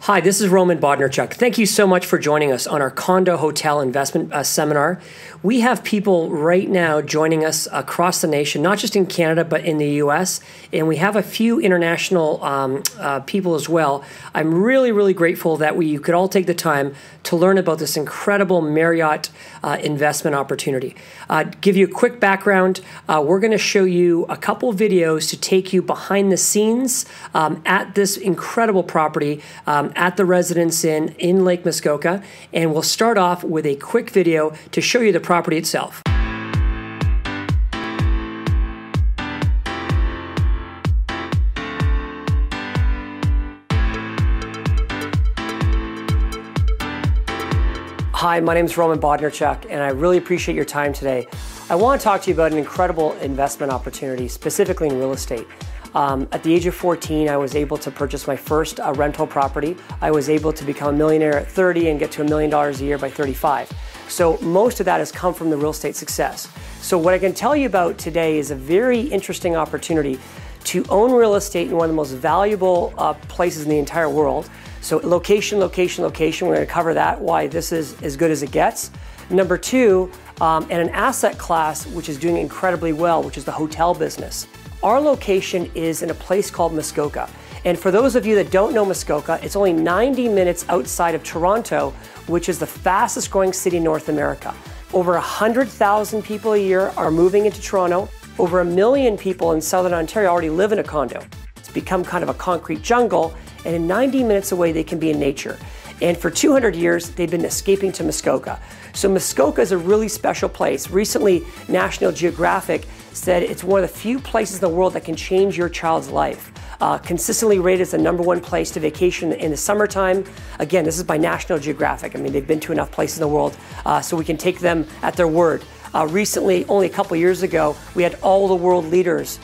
Hi, this is Roman Bodnarchuk. Thank you so much for joining us on our condo hotel investment seminar. We have people right now joining us across the nation, not just in Canada, but in the US, and we have a few international people as well. I'm really grateful that you could all take the time to learn about this incredible Marriott investment opportunity. Give you a quick background, we're going to show you a couple videos to take you behind the scenes at this incredible property at the Residence Inn in Lake Muskoka, and we'll start off with a quick video to show you the property itself. Hi, my name is Roman Bodnarchuk, and I really appreciate your time today. I want to talk to you about an incredible investment opportunity, specifically in real estate. At the age of 14, I was able to purchase my first rental property. I was able to become a millionaire at 30 and get to $1 million a year by 35. So most of that has come from the real estate success. So what I can tell you about today is a very interesting opportunity to own real estate in one of the most valuable places in the entire world. So location, location, location, we're going to cover that, why this is as good as it gets. Number two, and an asset class which is doing incredibly well, which is the hotel business. Our location is in a place called Muskoka. And for those of you that don't know Muskoka, it's only 90 minutes outside of Toronto, which is the fastest growing city in North America. Over 100,000 people a year are moving into Toronto. Over 1 million people in Southern Ontario already live in a condo. It's become kind of a concrete jungle, and in 90 minutes away they can be in nature. And for 200 years, they've been escaping to Muskoka. So Muskoka is a really special place. Recently, National Geographic said it's one of the few places in the world that can change your child's life. Consistently rated as the #1 place to vacation in the summertime. Again, this is by National Geographic. I mean, they've been to enough places in the world, so we can take them at their word. Recently, only a couple years ago, we had all the world leaders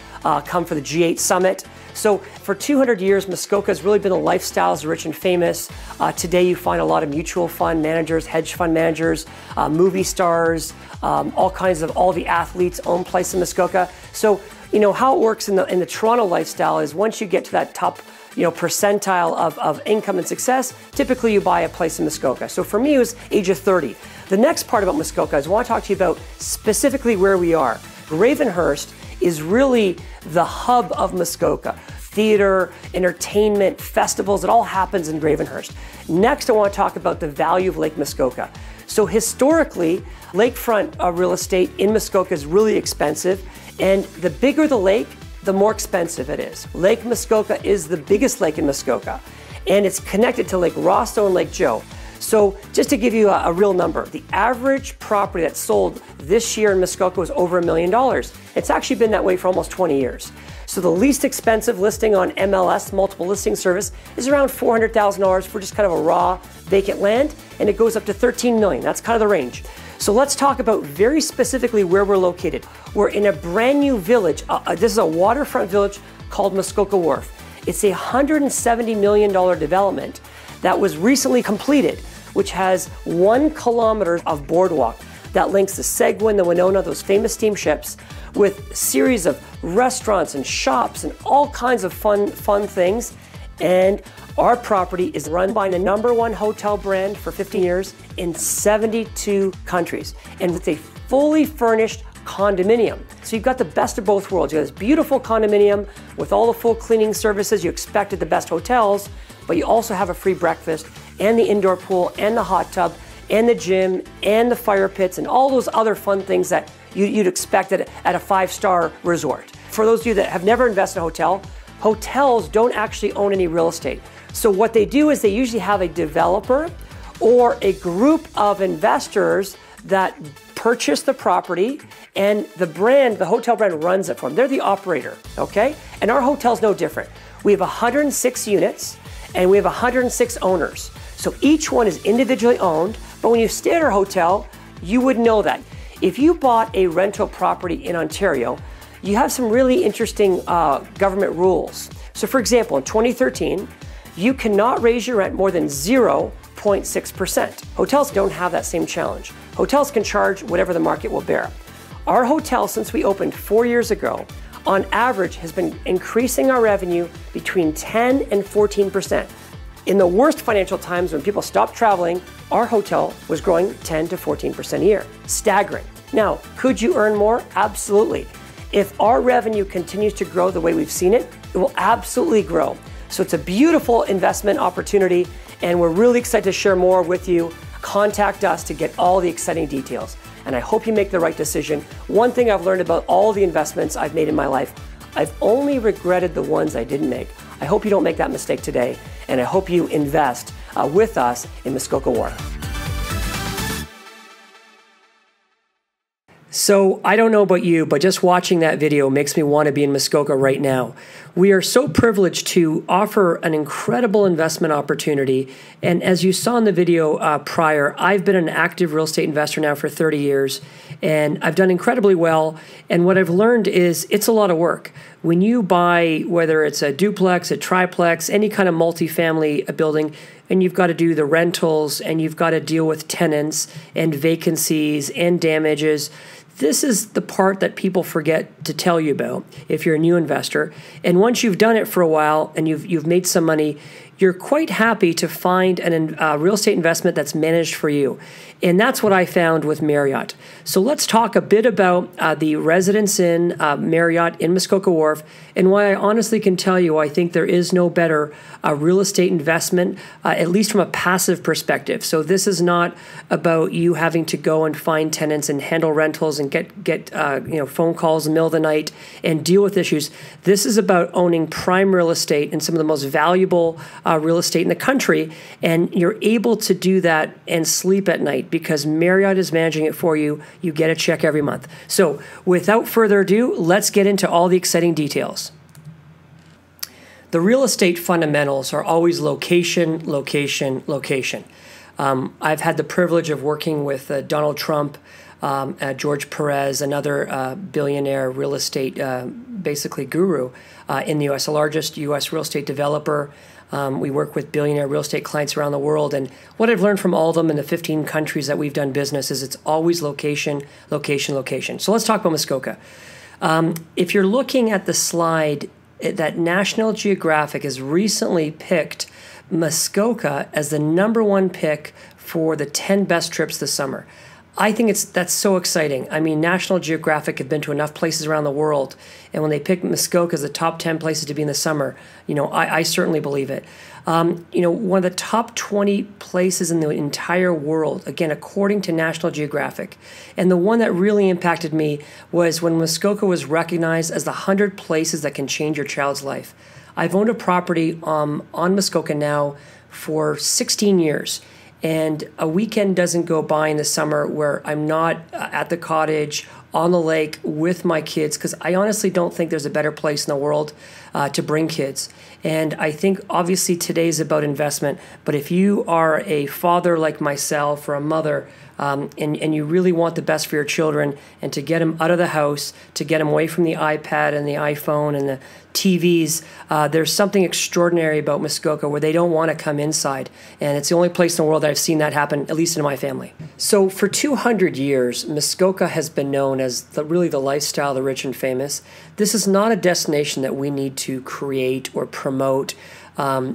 come for the G8 summit. So for 200 years, Muskoka has really been the lifestyles rich and famous. Today you find a lot of mutual fund managers, hedge fund managers, movie stars, all the athletes own place in Muskoka. So, you know, how it works in the Toronto lifestyle is once you get to that top, percentile of income and success, typically you buy a place in Muskoka. So for me, it was age of 30. The next part about Muskoka is I want to talk to you about specifically where we are. Gravenhurst is really the hub of Muskoka. Theater, entertainment, festivals, it all happens in Gravenhurst. Next, I want to talk about the value of Lake Muskoka. So historically, lakefront real estate in Muskoka is really expensive, and the bigger the lake, the more expensive it is. Lake Muskoka is the biggest lake in Muskoka, and it's connected to Lake Rosto and Lake Joe. So just to give you a real number, the average property that sold this year in Muskoka was over $1 million. It's actually been that way for almost 20 years. So the least expensive listing on MLS, multiple listing service, is around $400,000 for just kind of a raw vacant land, and it goes up to $13 million. That's kind of the range. So let's talk about very specifically where we're located. We're in a brand new village. This is a waterfront village called Muskoka Wharf. It's a $170 million development that was recently completed, which has 1 kilometer of boardwalk that links the Seguin, the Winona, those famous steamships, with a series of restaurants and shops and all kinds of fun things. And our property is run by the #1 hotel brand for 15 years in 72 countries. And it's a fully furnished condominium. So you've got the best of both worlds. You have this beautiful condominium with all the full cleaning services you expect at the best hotels, but you also have a free breakfast and the indoor pool and the hot tub and the gym and the fire pits and all those other fun things that you'd expect at a 5-star resort. For those of you that have never invested in a hotel, hotels don't actually own any real estate. So what they do is they usually have a developer or a group of investors that purchase the property, and the hotel brand runs it for them. They're the operator, okay? And our hotel's no different. We have 106 units, and we have 106 owners. So each one is individually owned, but when you stay at our hotel, you would know that. If you bought a rental property in Ontario, you have some really interesting government rules. So for example, in 2013, you cannot raise your rent more than 0.6%. Hotels don't have that same challenge. Hotels can charge whatever the market will bear. Our hotel, since we opened 4 years ago, on average has been increasing our revenue between 10 and 14%. In the worst financial times when people stopped traveling, our hotel was growing 10 to 14% a year. Staggering. Now, could you earn more? Absolutely. If our revenue continues to grow the way we've seen it, it will absolutely grow. So it's a beautiful investment opportunity, and we're really excited to share more with you. Contact us to get all the exciting details. And I hope you make the right decision. One thing I've learned about all the investments I've made in my life, I've only regretted the ones I didn't make. I hope you don't make that mistake today, and I hope you invest with us in Muskoka War. So I don't know about you, but just watching that video makes me want to be in Muskoka right now. We are so privileged to offer an incredible investment opportunity. And as you saw in the video prior, I've been an active real estate investor now for 30 years, and I've done incredibly well. And what I've learned is it's a lot of work. When you buy, whether it's a duplex, a triplex, any kind of multifamily building, and you've got to do the rentals, and you've got to deal with tenants and vacancies and damages. This is the part that people forget to tell you about if you're a new investor. And once you've done it for a while and you've made some money, you're quite happy to find a real estate investment that's managed for you. And that's what I found with Marriott. So let's talk a bit about the Residence Inn Marriott in Muskoka Wharf, and why I honestly can tell you I think there is no better real estate investment, at least from a passive perspective. So this is not about you having to go and find tenants and handle rentals and get phone calls in the middle of the night and deal with issues. This is about owning prime real estate and some of the most valuable real estate in the country, and you're able to do that and sleep at night because Marriott is managing it for you. You get a check every month. So without further ado, let's get into all the exciting details. The real estate fundamentals are always location, location, location. I've had the privilege of working with Donald Trump, George Perez, another billionaire real estate basically guru in the U.S., the largest U.S. real estate developer. We work with billionaire real estate clients around the world. And what I've learned from all of them in the 15 countries that we've done business is it's always location, location, location. So let's talk about Muskoka. If you're looking at the slide, that National Geographic has recently picked Muskoka as the #1 pick for the 10 best trips this summer. I think that's so exciting. I mean, National Geographic have been to enough places around the world, and when they pick Muskoka as the top 10 places to be in the summer, I certainly believe it. One of the top 20 places in the entire world, again, according to National Geographic. And the one that really impacted me was when Muskoka was recognized as the 100 places that can change your child's life. I've owned a property on Muskoka now for 16 years. And a weekend doesn't go by in the summer where I'm not at the cottage, on the lake with my kids, because I honestly don't think there's a better place in the world to bring kids. And I think obviously today is about investment, but if you are a father like myself or a mother, and you really want the best for your children and to get them out of the house, to get them away from the iPad and the iPhone and the TVs, there's something extraordinary about Muskoka where they don't want to come inside. And it's the only place in the world that I've seen that happen, at least in my family. So for 200 years, Muskoka has been known as really the lifestyle of the rich and famous. This is not a destination that we need to create or promote.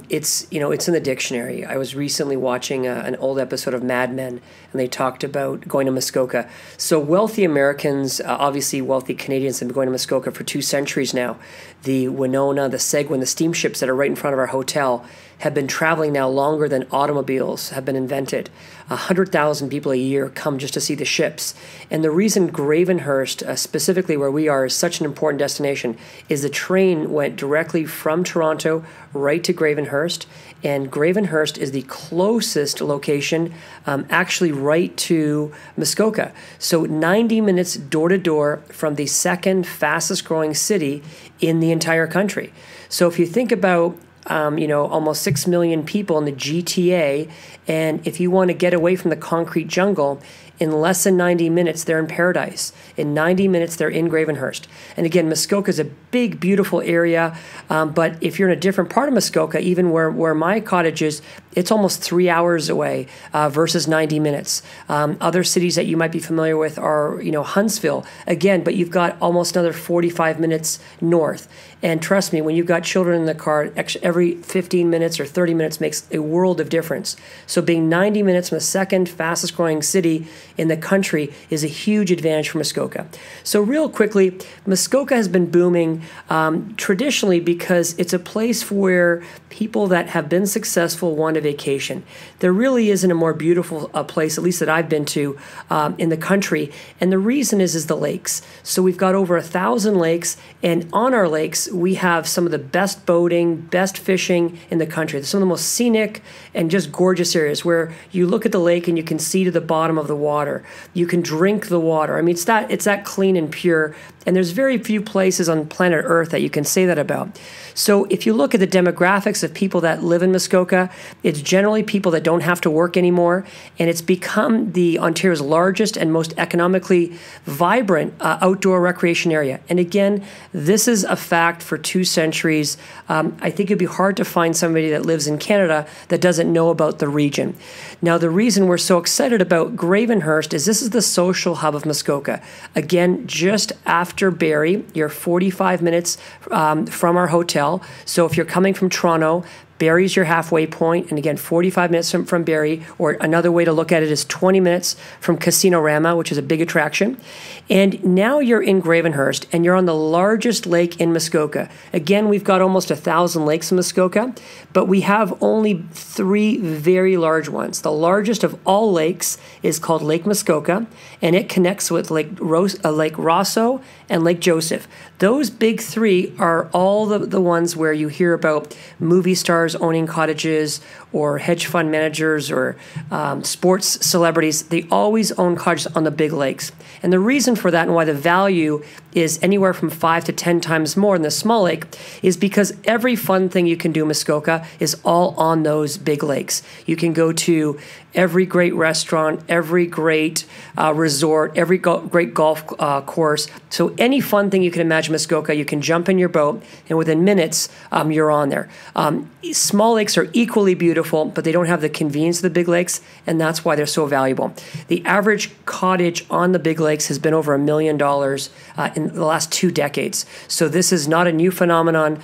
It's in the dictionary. I was recently watching an old episode of Mad Men, and they talked about going to Muskoka. So wealthy Americans, obviously wealthy Canadians, have been going to Muskoka for 2 centuries now. The Winona, the Seguin, the steamships that are right in front of our hotel have been traveling now longer than automobiles have been invented. 100,000 people a year come just to see the ships. And the reason Gravenhurst, specifically where we are, is such an important destination is the train went directly from Toronto right to Gravenhurst. And Gravenhurst is the closest location, actually right to Muskoka. So 90 minutes door to door from the second fastest growing city in the entire country. So if you think about almost 6 million people in the GTA. And if you want to get away from the concrete jungle In less than 90 minutes, they're in Paradise. In 90 minutes, they're in Gravenhurst. And again, Muskoka is a big, beautiful area, but if you're in a different part of Muskoka, even where my cottage is, it's almost 3 hours away versus 90 minutes. Other cities that you might be familiar with are, Huntsville, again, but you've got almost another 45 minutes north. And trust me, when you've got children in the car, every 15 minutes or 30 minutes makes a world of difference. So being 90 minutes from the second fastest growing city in the country is a huge advantage for Muskoka. So real quickly, Muskoka has been booming traditionally because it's a place where people that have been successful want to vacation. There really isn't a more beautiful place, at least that I've been to, in the country. And the reason is the lakes. So we've got over 1,000 lakes, and on our lakes, we have some of the best boating, best fishing in the country. Some of the most scenic and just gorgeous areas where you look at the lake and you can see to the bottom of the water. You can drink the water. I mean, it's that clean and pure. And there's very few places on planet Earth that you can say that about. So if you look at the demographics of people that live in Muskoka, it's generally people that don't have to work anymore, and it's become the Ontario's largest and most economically vibrant outdoor recreation area. And again, this is a fact for 2 centuries. I think it'd be hard to find somebody that lives in Canada that doesn't know about the region. Now, the reason we're so excited about Gravenhurst is this is the social hub of Muskoka. Again, just after Barrie, you're 45 minutes from our hotel. So if you're coming from Toronto, Barrie's your halfway point, and again, 45 minutes from Barrie, or another way to look at it is 20 minutes from Casino-Rama, which is a big attraction. And now you're in Gravenhurst, and you're on the largest lake in Muskoka. Again, we've got almost 1,000 lakes in Muskoka, but we have only 3 very large ones. The largest of all lakes is called Lake Muskoka, and it connects with Lake Rosso and Lake Joseph. Those big 3 are all the ones where you hear about movie stars owning cottages, or hedge fund managers, or sports celebrities. They always own cottages on the big lakes. And the reason for that, and why the value is anywhere from 5 to 10 times more than the small lake, is because every fun thing you can do in Muskoka is all on those big lakes. You can go to every great restaurant, every great resort, every great golf course. So any fun thing you can imagine Muskoka, you can jump in your boat, and within minutes, you're on there. Small lakes are equally beautiful, but they don't have the convenience of the big lakes, and that's why they're so valuable. The average cottage on the big lakes has been over $1 million in the last 2 decades. So this is not a new phenomenon.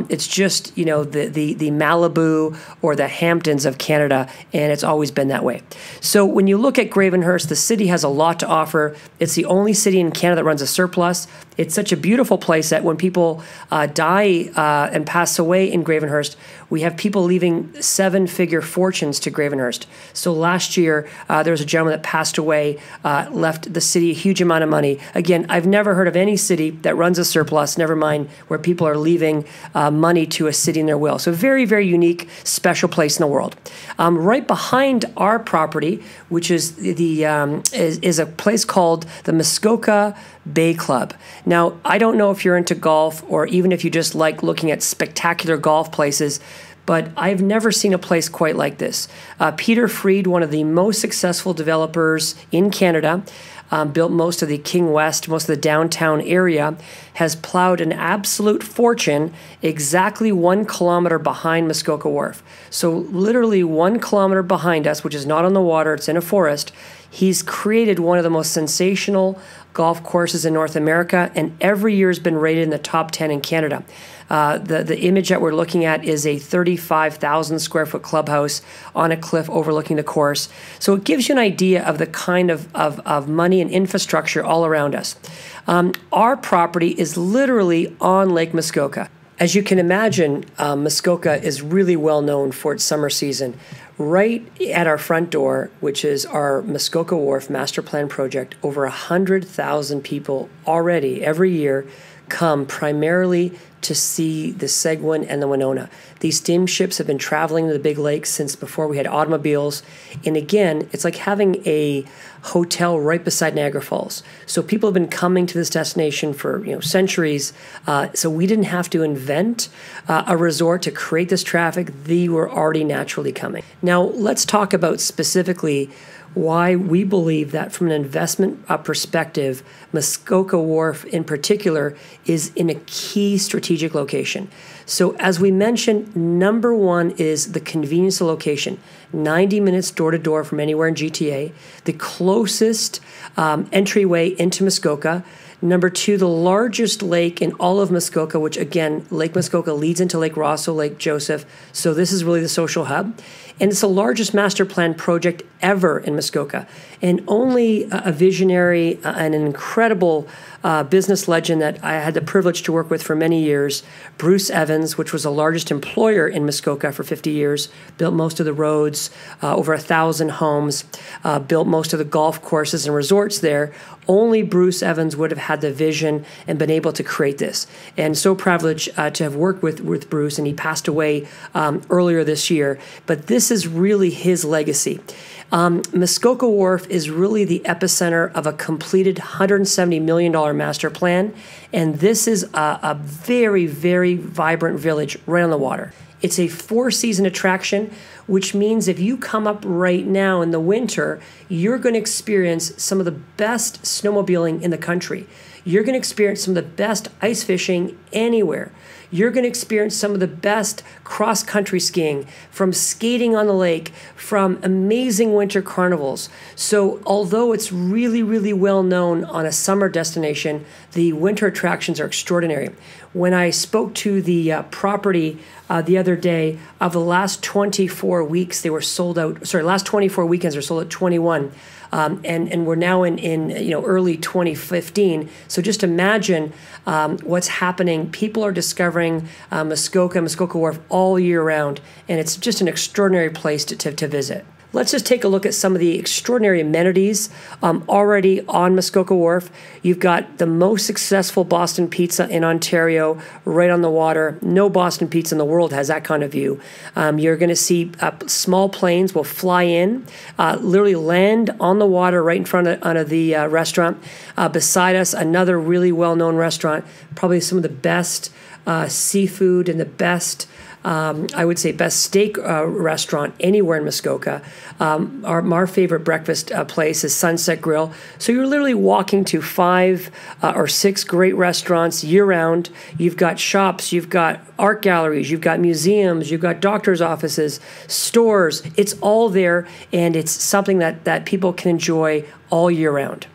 It's just, the Malibu or the Hamptons of Canada, and it's always been that way. So when you look at Gravenhurst, the city has a lot to offer. It's the only city in Canada that runs a surplus. It's such a beautiful place that when people die and pass away in Gravenhurst, we have people leaving 7-figure fortunes to Gravenhurst. So last year, there was a gentleman that passed away, left the city a huge amount of money. Again, I've never heard of any city that runs a surplus, never mind where people are leaving money to a city in their will. So very, very unique, special place in the world. Right behind our property, which is is a place called the Muskoka Bay Club. Now, I don't know if you're into golf, or even if you just like looking at spectacular golf places, but I've never seen a place quite like this. Peter Freed, one of the most successful developers in Canada, built most of the King West, most of the downtown area, has plowed an absolute fortune exactly 1 kilometer behind Muskoka Wharf. So literally 1 kilometer behind us, which is not on the water, it's in a forest, he's created one of the most sensational golf courses in North America, and every year has been rated in the top 10 in Canada. The image that we're looking at is a 35,000 square foot clubhouse on a cliff overlooking the course. So it gives you an idea of the kind of money and infrastructure all around us. Our property is literally on Lake Muskoka. As you can imagine, Muskoka is really well known for its summer season. Right at our front door, which is our Muskoka Wharf Master Plan project, over 100,000 people already every year come primarily to see the Seguin and the Winona. These steamships have been traveling to the big lakes since before we had automobiles. And again, it's like having a hotel right beside Niagara Falls. So people have been coming to this destination for centuries. So we didn't have to invent a resort to create this traffic. They were already naturally coming. Now let's talk about specifically why we believe that from an investment perspective, Muskoka Wharf in particular is in a key strategic location. So as we mentioned, number one is the convenience of location. 90 minutes door to door from anywhere in GTA, the closest entryway into Muskoka. Number two, the largest lake in all of Muskoka, which again, Lake Muskoka leads into Lake Rosso, Lake Joseph. So this is really the social hub. And it's the largest master plan project ever in Muskoka. And only a visionary and an incredible business legend that I had the privilege to work with for many years, Bruce Evans, which was the largest employer in Muskoka for 50 years, built most of the roads, over 1,000 homes, built most of the golf courses and resorts there. Only Bruce Evans would have had the vision and been able to create this. And so privileged to have worked with Bruce, and he passed away earlier this year. But this is really his legacy. Muskoka Wharf is really the epicenter of a completed $170 million master plan, and this is a very, very vibrant village right on the water. It's a four-season attraction, which means if you come up right now in the winter, you're going to experience some of the best snowmobiling in the country. You're going to experience some of the best ice fishing anywhere. You're going to experience some of the best cross-country skiing, from skating on the lake, from amazing winter carnivals. So although it's really, really well known on a summer destination, the winter attractions are extraordinary. When I spoke to the property the other day, of the last 24 weeks, they were sold out. Sorry, last 24 weekends are sold out 21. And we're now in early 2015. So just imagine what's happening. People are discovering Muskoka Wharf all year round, and it's just an extraordinary place to visit. Let's just take a look at some of the extraordinary amenities already on Muskoka Wharf. You've got the most successful Boston Pizza in Ontario, right on the water. No Boston Pizza in the world has that kind of view. You're going to see small planes will fly in, literally land on the water right in front of the restaurant. Beside us, another really well-known restaurant, probably some of the best seafood and the best I would say best steak restaurant anywhere in Muskoka. Our favorite breakfast place is Sunset Grill. So you're literally walking to 5 or 6 great restaurants year-round. You've got shops, you've got art galleries, you've got museums, you've got doctors' offices, stores. It's all there, and it's something that people can enjoy all year round.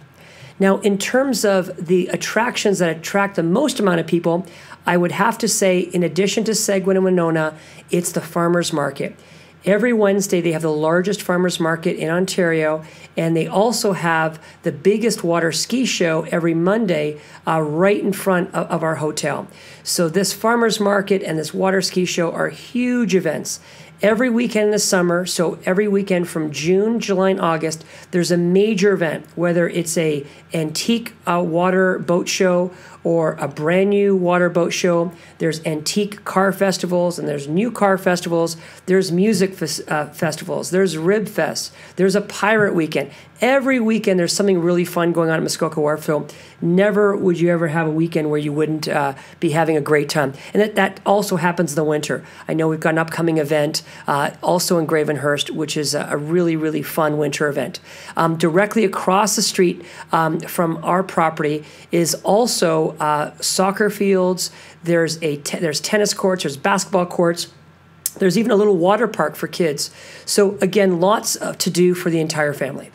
Now, in terms of the attractions that attract the most amount of people, I would have to say, in addition to Seguin and Winona, it's the farmers market. Every Wednesday, they have the largest farmers market in Ontario, and they also have the biggest water ski show every Monday right in front of our hotel. So this farmers market and this water ski show are huge events. Every weekend in the summer, so every weekend from June, July, and August, there's a major event, whether it's a antique water boat show or a brand new water boat show. There's antique car festivals, and there's new car festivals. There's music festivals. There's Rib Fest. There's a pirate weekend. Every weekend there's something really fun going on at Muskoka Wharf. So never would you ever have a weekend where you wouldn't be having a great time. And that also happens in the winter. I know we've got an upcoming event also in Gravenhurst, which is a really, really fun winter event. Directly across the street from our property is also soccer fields. There's tennis courts. There's basketball courts. There's even a little water park for kids. So again, lots to do for the entire family.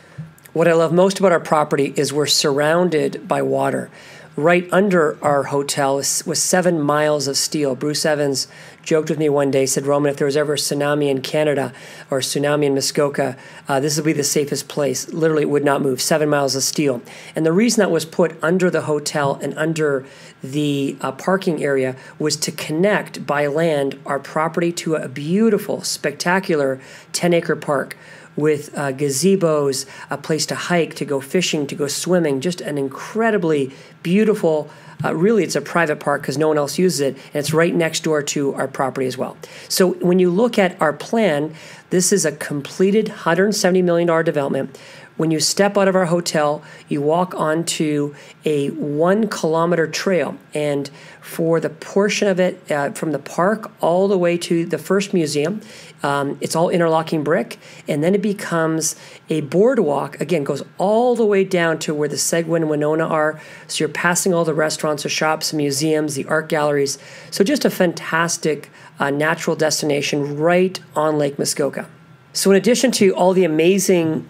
What I love most about our property is we're surrounded by water. Right under our hotel was 7 miles of steel. Bruce Evans joked with me one day, said, Roman, if there was ever a tsunami in Canada or a tsunami in Muskoka, this would be the safest place. Literally, it would not move. 7 miles of steel. And the reason that was put under the hotel and under the parking area was to connect by land our property to a beautiful, spectacular 10-acre park with gazebos, a place to hike, to go fishing, to go swimming, just an incredibly beautiful, really it's a private park because no one else uses it, and it's right next door to our property as well. So when you look at our plan, this is a completed $170 million development. When you step out of our hotel, you walk onto a 1 kilometer trail, and for the portion of it from the park all the way to the first museum, it's all interlocking brick, and then it becomes a boardwalk. Again, goes all the way down to where the Seguin and Winona are. So you're passing all the restaurants, the shops, the museums, the art galleries. So just a fantastic natural destination right on Lake Muskoka. So in addition to all the amazing,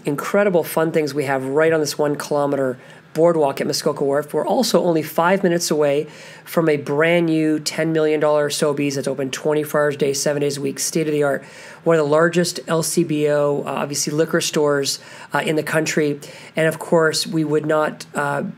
incredible fun things we have right on this 1 kilometer boardwalk at Muskoka Wharf, we're also only 5 minutes away from a brand new $10 million Sobeys that's open 24 hours a day, 7 days a week, state-of-the-art, one of the largest LCBO, obviously liquor stores in the country. And of course, we would not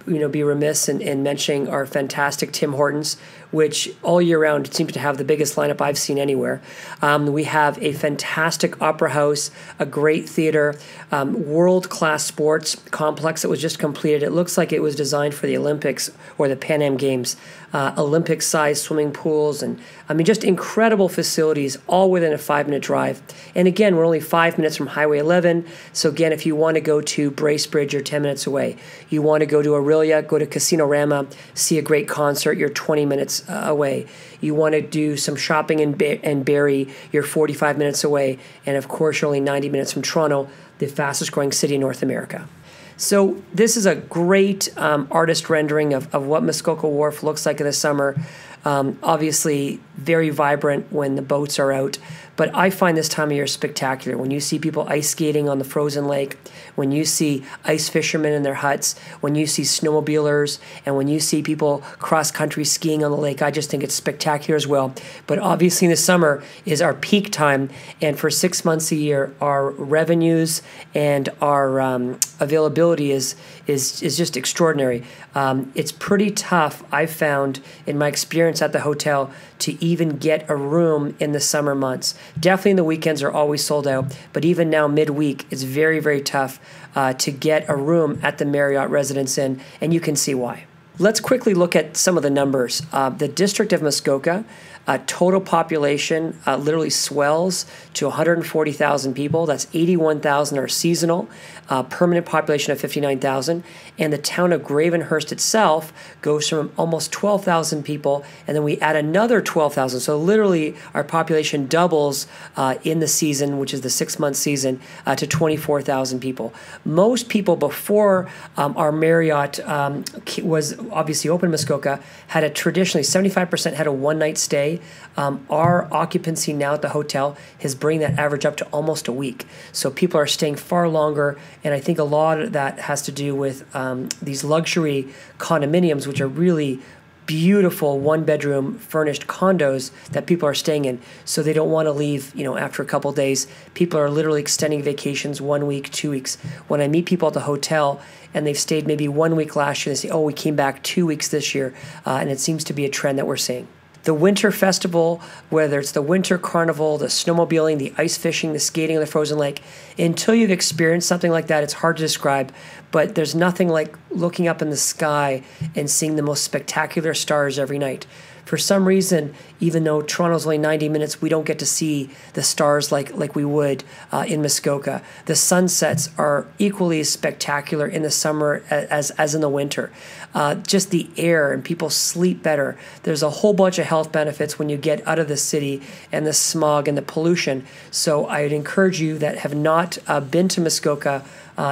be remiss in mentioning our fantastic Tim Hortons, which all year round seems to have the biggest lineup I've seen anywhere. We have a fantastic opera house, a great theater, world-class sports complex that was just completed. It looks like it was designed for the Olympics or the Pan Am Games. Olympic-sized swimming pools, and I mean, just incredible facilities, all within a 5-minute drive. And again, we're only 5 minutes from Highway 11. So again, if you want to go to Bracebridge, you're 10 minutes away. You want to go to Aurelia, go to Casino-Rama, see a great concert, you're 20 minutes away. You want to do some shopping in Barrie, you're 45 minutes away. And of course, you're only 90 minutes from Toronto, the fastest growing city in North America. So this is a great artist rendering of what Muskoka Wharf looks like in the summer. Obviously, very vibrant when the boats are out. But I find this time of year spectacular. When you see people ice skating on the frozen lake, when you see ice fishermen in their huts, when you see snowmobilers, and when you see people cross-country skiing on the lake, I just think it's spectacular as well. But obviously in the summer is our peak time, and for 6 months a year, our revenues and our availability is just extraordinary. It's pretty tough, I've found, in my experience at the hotel, to even get a room in the summer months. Definitely in the weekends are always sold out, but even now midweek, it's very, very tough to get a room at the Marriott Residence Inn, and you can see why. Let's quickly look at some of the numbers. The District of Muskoka, total population literally swells to 140,000 people. That's 81,000 are seasonal, permanent population of 59,000. And the town of Gravenhurst itself goes from almost 12,000 people, and then we add another 12,000. So literally our population doubles in the season, which is the 6-month season, to 24,000 people. Most people before our Marriott was obviously open in Muskoka had a traditionally 75% had a one-night stay. Our occupancy now at the hotel is bringing that average up to almost a week. So people are staying far longer, and I think a lot of that has to do with these luxury condominiums, which are really beautiful one-bedroom furnished condos that people are staying in. So they don't want to leave, after a couple of days. People are literally extending vacations 1 week, 2 weeks. When I meet people at the hotel and they've stayed maybe 1 week last year, they say, oh, we came back 2 weeks this year. And it seems to be a trend that we're seeing. The winter festival, whether it's the winter carnival, the snowmobiling, the ice fishing, the skating on the frozen lake, until you've experienced something like that, it's hard to describe. But there's nothing like looking up in the sky and seeing the most spectacular stars every night. For some reason, even though Toronto's only 90 minutes, we don't get to see the stars like we would in Muskoka. The sunsets are equally as spectacular in the summer as in the winter. Just the air, and people sleep better. There's a whole bunch of health benefits when you get out of the city and the smog and the pollution. So I'd encourage you that have not been to Muskoka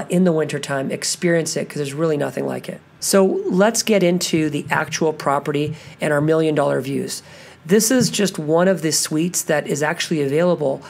in the wintertime, experience it, because there's really nothing like it. So let's get into the actual property and our $1 million views. This is just one of the suites that is actually available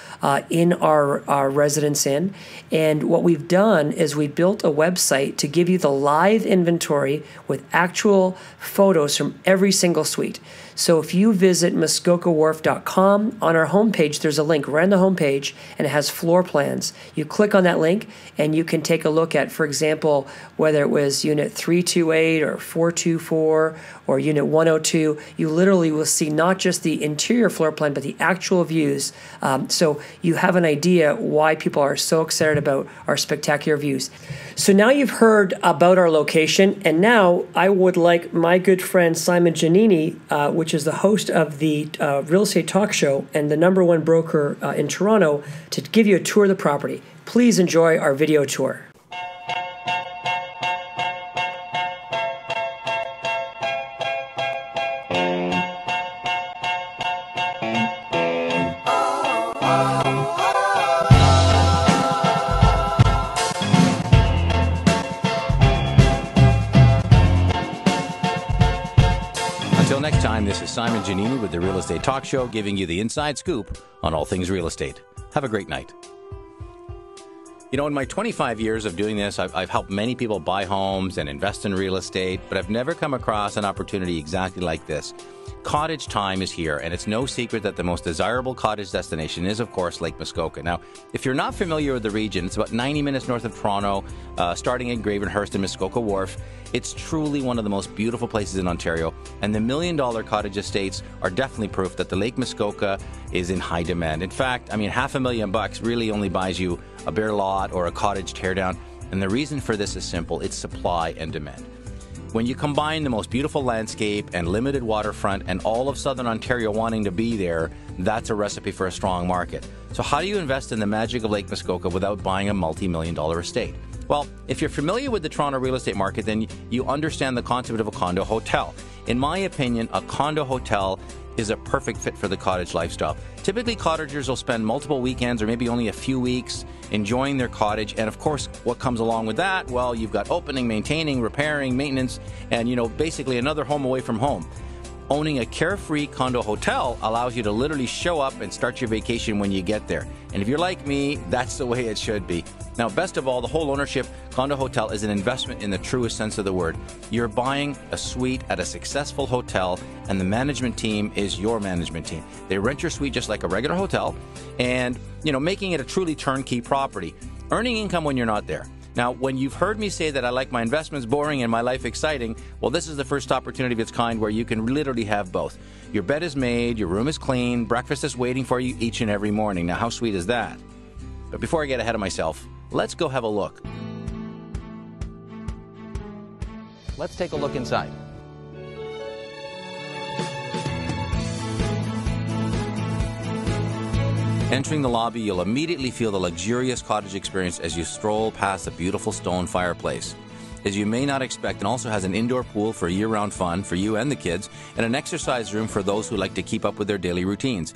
in our Residence Inn. And what we've done is we built a website to give you the live inventory with actual photos from every single suite. So if you visit muskokawharf.com, on our homepage, there's a link right on the homepage, and it has floor plans. You click on that link, and you can take a look at, for example, whether it was Unit 328 or 424 or Unit 102. You literally will see not just the interior floor plan, but the actual views. So you have an idea why people are so excited about our spectacular views. So now you've heard about our location, and now I would like my good friend Simon Giannini, which is the host of the Real Estate Talk Show and the #1 broker in Toronto, to give you a tour of the property. Please enjoy our video tour. time. This is Simon Giannini with the Real Estate Talk Show, giving you the inside scoop on all things real estate. Have a great night. You know, in my 25 years of doing this, I've helped many people buy homes and invest in real estate, but I've never come across an opportunity exactly like this. Cottage time is here, and it's no secret that the most desirable cottage destination is, of course, Lake Muskoka. Now, if you're not familiar with the region, it's about 90 minutes north of Toronto, starting in Gravenhurst and Muskoka Wharf. It's truly one of the most beautiful places in Ontario, and the $1 million cottage estates are definitely proof that the Lake Muskoka is in high demand. In fact, I mean, $500,000 really only buys you a bare lot or a cottage teardown, and the reason for this is simple. It's supply and demand. When you combine the most beautiful landscape and limited waterfront and all of Southern Ontario wanting to be there, that's a recipe for a strong market. So how do you invest in the magic of Lake Muskoka without buying a multi-million-dollar estate? Well, if you're familiar with the Toronto real estate market, then you understand the concept of a condo hotel. In my opinion, a condo hotel is a perfect fit for the cottage lifestyle. Typically, cottagers will spend multiple weekends or maybe only a few weeks enjoying their cottage. And of course, what comes along with that? Well, you've got opening, maintaining, repairing, maintenance, and, you know, basically another home away from home. Owning a carefree condo hotel allows you to literally show up and start your vacation when you get there. And if you're like me, that's the way it should be. Now, best of all, the whole ownership condo hotel is an investment in the truest sense of the word. You're buying a suite at a successful hotel, and the management team is your management team. They rent your suite just like a regular hotel, and, you know, making it a truly turnkey property, earning income when you're not there. Now, when you've heard me say that I like my investments boring and my life exciting, well, this is the first opportunity of its kind where you can literally have both. Your bed is made, your room is clean, breakfast is waiting for you each and every morning. Now, how sweet is that? But before I get ahead of myself, let's go have a look. Let's take a look inside. Entering the lobby, you'll immediately feel the luxurious cottage experience as you stroll past the beautiful stone fireplace. As you may not expect, it also has an indoor pool for year-round fun for you and the kids, and an exercise room for those who like to keep up with their daily routines.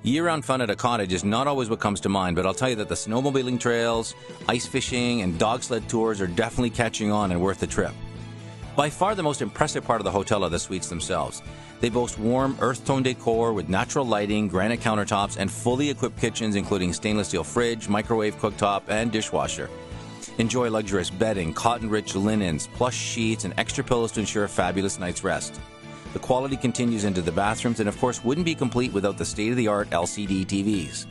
Year-round fun at a cottage is not always what comes to mind, but I'll tell you that the snowmobiling trails, ice fishing, and dog sled tours are definitely catching on and worth the trip. By far the most impressive part of the hotel are the suites themselves. They boast warm earth tone decor with natural lighting, granite countertops, and fully equipped kitchens including stainless steel fridge, microwave cooktop, and dishwasher. Enjoy luxurious bedding, cotton-rich linens, plush sheets, and extra pillows to ensure a fabulous night's rest. The quality continues into the bathrooms and, of course, wouldn't be complete without the state-of-the-art LCD TVs.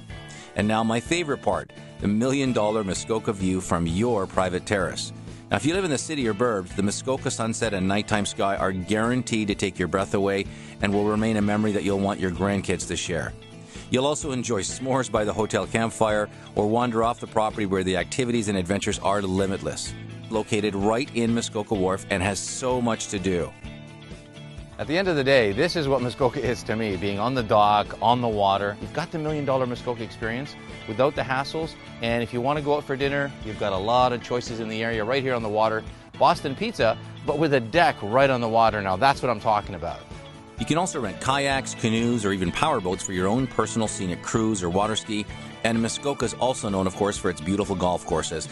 And now my favorite part, the $1 million Muskoka view from your private terrace. Now, if you live in the city or burbs, the Muskoka sunset and nighttime sky are guaranteed to take your breath away and will remain a memory that you'll want your grandkids to share. You'll also enjoy s'mores by the hotel campfire or wander off the property where the activities and adventures are limitless. Located right in Muskoka Wharf and has so much to do. At the end of the day, this is what Muskoka is to me, being on the dock, on the water. You've got the $1 million Muskoka experience without the hassles, and if you want to go out for dinner, you've got a lot of choices in the area right here on the water. Boston Pizza, but with a deck right on the water. Now that's what I'm talking about. You can also rent kayaks, canoes, or even powerboats for your own personal scenic cruise or water ski, and Muskoka is also known, of course, for its beautiful golf courses.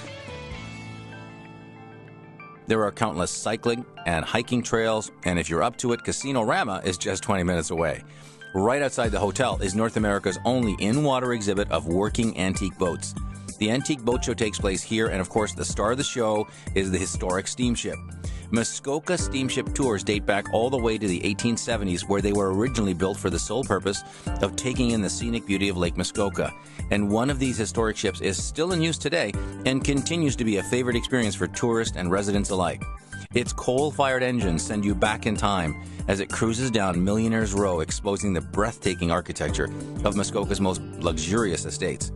There are countless cycling and hiking trails, and if you're up to it, Casino-Rama is just 20 minutes away. Right outside the hotel is North America's only in-water exhibit of working antique boats. The Antique Boat Show takes place here, and of course the star of the show is the historic steamship. Muskoka steamship tours date back all the way to the 1870s, where they were originally built for the sole purpose of taking in the scenic beauty of Lake Muskoka. And one of these historic ships is still in use today and continues to be a favorite experience for tourists and residents alike. Its coal-fired engines send you back in time as it cruises down Millionaire's Row, exposing the breathtaking architecture of Muskoka's most luxurious estates.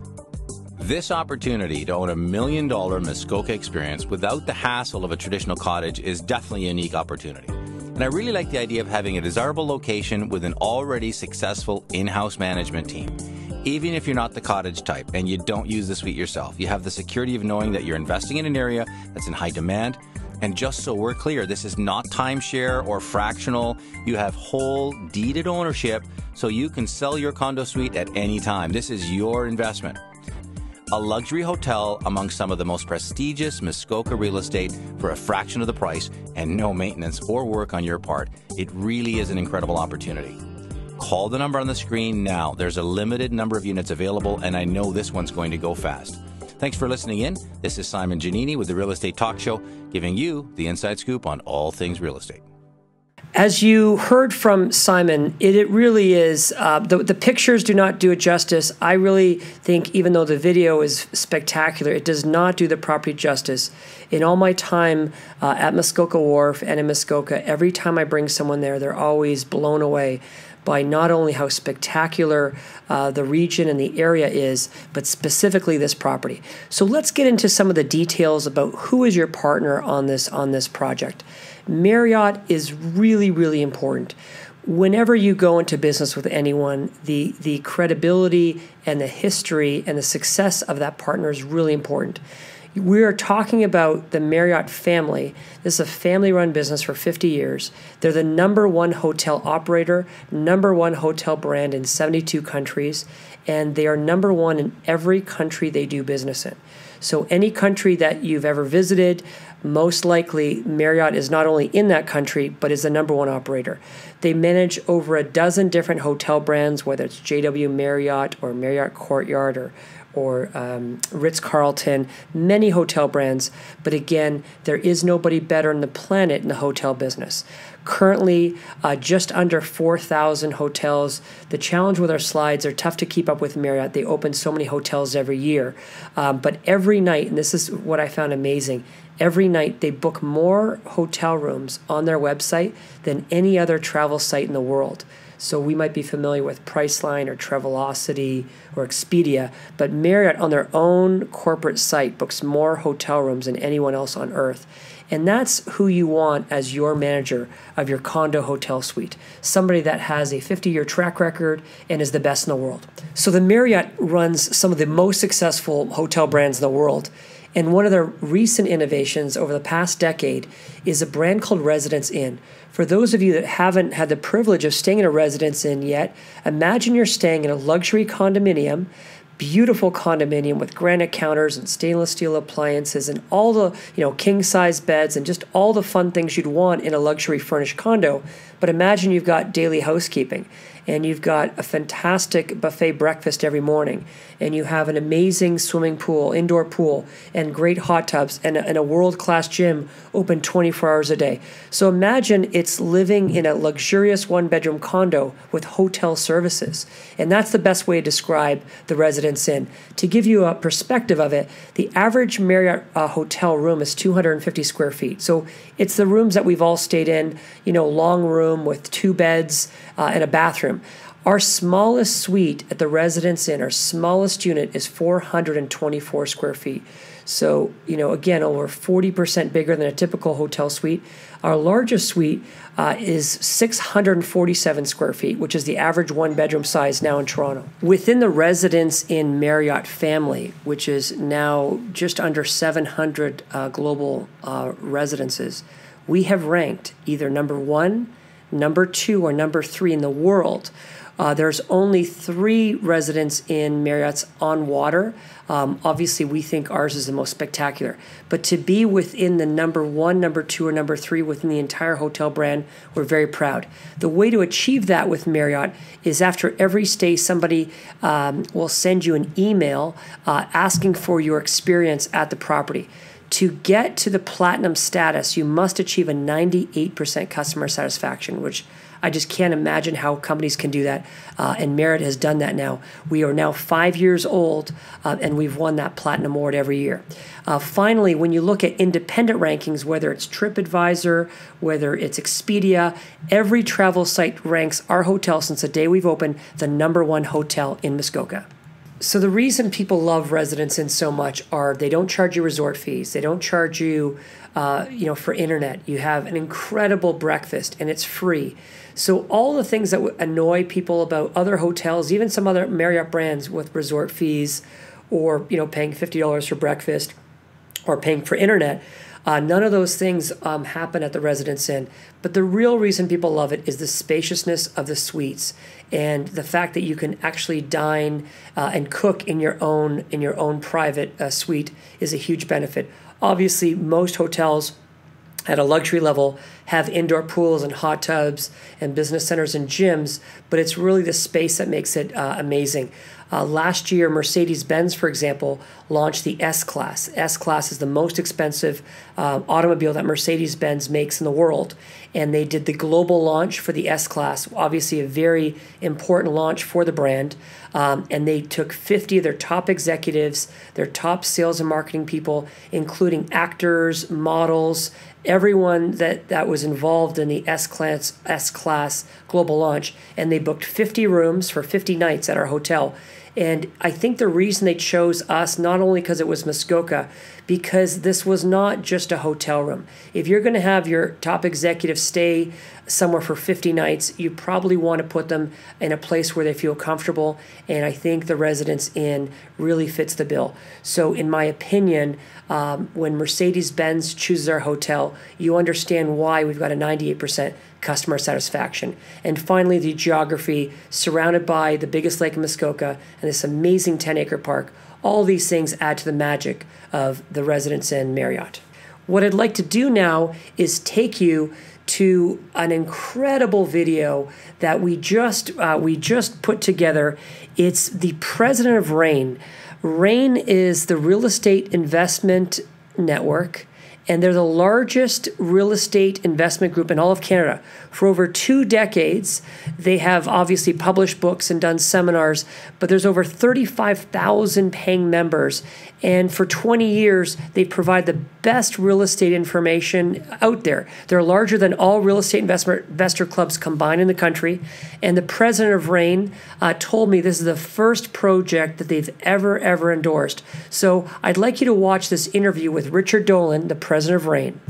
This opportunity to own a $1 million Muskoka experience without the hassle of a traditional cottage is definitely a unique opportunity. And I really like the idea of having a desirable location with an already successful in-house management team. Even if you're not the cottage type and you don't use the suite yourself, you have the security of knowing that you're investing in an area that's in high demand. And just so we're clear, this is not timeshare or fractional. You have whole deeded ownership, so you can sell your condo suite at any time. This is your investment. a luxury hotel among some of the most prestigious Muskoka real estate for a fraction of the price and no maintenance or work on your part. It really is an incredible opportunity. Call the number on the screen now. There's a limited number of units available, and I know this one's going to go fast. Thanks for listening in. This is Simon Giannini with the Real Estate Talk Show, giving you the inside scoop on all things real estate. As you heard from Simon, it really is, the pictures do not do it justice. I really think even though the video is spectacular, it does not do the property justice. In all my time at Muskoka Wharf and in Muskoka, every time I bring someone there, they're always blown away by not only how spectacular the region and the area is, but specifically this property. So let's get into some of the details about who is your partner on this project. Marriott is really, really important. Whenever you go into business with anyone, the credibility and the history and the success of that partner is really important. We are talking about the Marriott family. This is a family-run business for 50 years. They're the #1 hotel operator, #1 hotel brand in 72 countries, and they are #1 in every country they do business in. So any country that you've ever visited, most likely Marriott is not only in that country, but is the #1 operator. They manage over a dozen different hotel brands, whether it's JW Marriott or Marriott Courtyard or Ritz-Carlton, many hotel brands. But again, there is nobody better on the planet in the hotel business. Currently, just under 4,000 hotels. The challenge with our slides are tough to keep up with Marriott. They open so many hotels every year. But every night, and this is what I found amazing, every night they book more hotel rooms on their website than any other travel site in the world. So we might be familiar with Priceline or Travelocity or Expedia, but Marriott on their own corporate site books more hotel rooms than anyone else on earth. And that's who you want as your manager of your condo hotel suite, somebody that has a 50-year track record and is the best in the world. So the Marriott runs some of the most successful hotel brands in the world. And one of their recent innovations over the past decade is a brand called Residence Inn. For those of you that haven't had the privilege of staying in a Residence Inn yet, imagine you're staying in a luxury condominium, beautiful condominium with granite counters and stainless steel appliances and all the king-size beds and just all the fun things you'd want in a luxury furnished condo. But imagine you've got daily housekeeping and you've got a fantastic buffet breakfast every morning and you have an amazing swimming pool, indoor pool, and great hot tubs and a world-class gym open 24 hours a day. So imagine it's living in a luxurious one-bedroom condo with hotel services. And that's the best way to describe the Residence Inn. To give you a perspective of it, the average Marriott hotel room is 250 square feet. So it's the rooms that we've all stayed in, long room with 2 beds and a bathroom. Our smallest suite at the Residence Inn, our smallest unit, is 424 square feet. So, again, over 40% bigger than a typical hotel suite. Our largest suite is 647 square feet, which is the average one-bedroom size now in Toronto. Within the Residence Inn Marriott family, which is now just under 700 global residences, we have ranked either #1, #2, or #3 in the world. There's only 3 Residence Inn Marriotts on water. Obviously, we think ours is the most spectacular. But to be within the #1, #2, or #3 within the entire hotel brand, we're very proud. The way to achieve that with Marriott is after every stay, somebody will send you an email asking for your experience at the property. To get to the platinum status, you must achieve a 98% customer satisfaction, which I just can't imagine how companies can do that. And Marriott has done that now. We are now 5 years old, and we've won that platinum award every year. Finally, when you look at independent rankings, whether it's TripAdvisor, whether it's Expedia, every travel site ranks our hotel since the day we've opened the #1 hotel in Muskoka. So the reason people love Residence Inn so much are they don't charge you resort fees. They don't charge you, for internet. You have an incredible breakfast, and it's free. So all the things that annoy people about other hotels, even some other Marriott brands with resort fees, or paying $50 for breakfast, or paying for internet, None of those things happen at the Residence Inn, but the real reason people love it is the spaciousness of the suites and the fact that you can actually dine and cook in your own private suite is a huge benefit. Obviously, most hotels at a luxury level have indoor pools and hot tubs and business centers and gyms, but it's really the space that makes it amazing. Last year, Mercedes-Benz, for example, launched the S-Class. S-Class is the most expensive automobile that Mercedes-Benz makes in the world. And they did the global launch for the S-Class, obviously a very important launch for the brand. And they took 50 of their top executives, their top sales and marketing people, including actors, models, everyone that was involved in the S-Class global launch. And they booked 50 rooms for 50 nights at our hotel. And I think the reason they chose us, not only because it was Muskoka, because this was not just a hotel room. If you're going to have your top executives stay somewhere for 50 nights, you probably want to put them in a place where they feel comfortable. And I think the Residence Inn really fits the bill. So in my opinion, when Mercedes-Benz chooses our hotel, you understand why we've got a 98% customer satisfaction. And finally, the geography, surrounded by the biggest lake in Muskoka and this amazing 10-acre park. All these things add to the magic of the Residence Inn Marriott. What I'd like to do now is take you to an incredible video that we just put together. It's the president of RAIN. RAIN is the real estate investment network, and they're the largest real estate investment group in all of Canada. For over 2 decades, they have obviously published books and done seminars, but there's over 35,000 paying members. And for 20 years, they provide the best real estate information out there. They're larger than all real estate investor clubs combined in the country. And the president of RAIN told me this is the first project that they've ever endorsed. So I'd like you to watch this interview with Richard Dolan, the president of RAIN.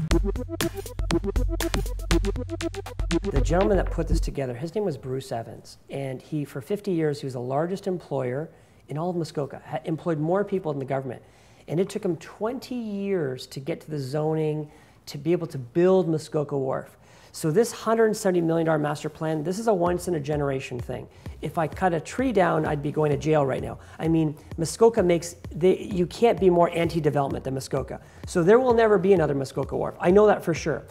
The gentleman that put this together, his name was Bruce Evans. And for 50 years, he was the largest employer in all of Muskoka, employed more people than the government. And it took him 20 years to get to the zoning, to be able to build Muskoka Wharf. So this $170 million master plan, this is a once-in-a-generation thing. If I cut a tree down, I'd be going to jail right now. I mean, Muskoka you can't be more anti-development than Muskoka. So there will never be another Muskoka Wharf. I know that for sure.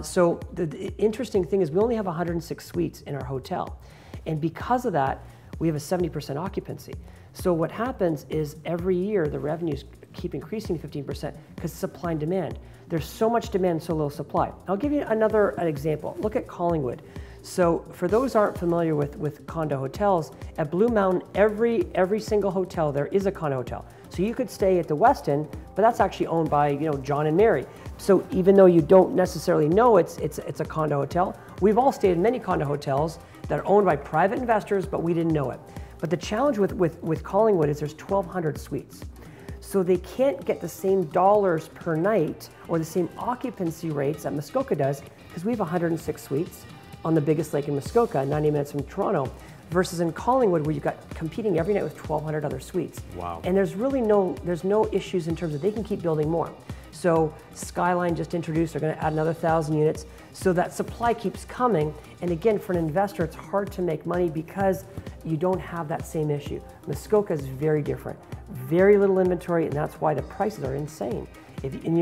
So the interesting thing is we only have 106 suites in our hotel. And because of that, we have a 70% occupancy. So what happens is every year the revenues keep increasing 15% because supply and demand. There's so much demand, so little supply. I'll give you an example. Look at Collingwood. So for those who aren't familiar with condo hotels, at Blue Mountain, every single hotel there is a condo hotel. So you could stay at the Westin, but that's actually owned by John and Mary. So even though you don't necessarily know it's a condo hotel, we've all stayed in many condo hotels that are owned by private investors, but we didn't know it. But the challenge with Collingwood is there's 1,200 suites. So they can't get the same dollars per night or the same occupancy rates that Muskoka does because we have 106 suites on the biggest lake in Muskoka, 90 minutes from Toronto, versus in Collingwood where you've got competing every night with 1,200 other suites. Wow. And there's no issues in terms of they can keep building more. So Skyline just introduced, they're going to add another 1,000 units. So that supply keeps coming. And again, for an investor, it's hard to make money because you don't have that same issue. Muskoka is very different. Very little inventory, and that's why the prices are insane. When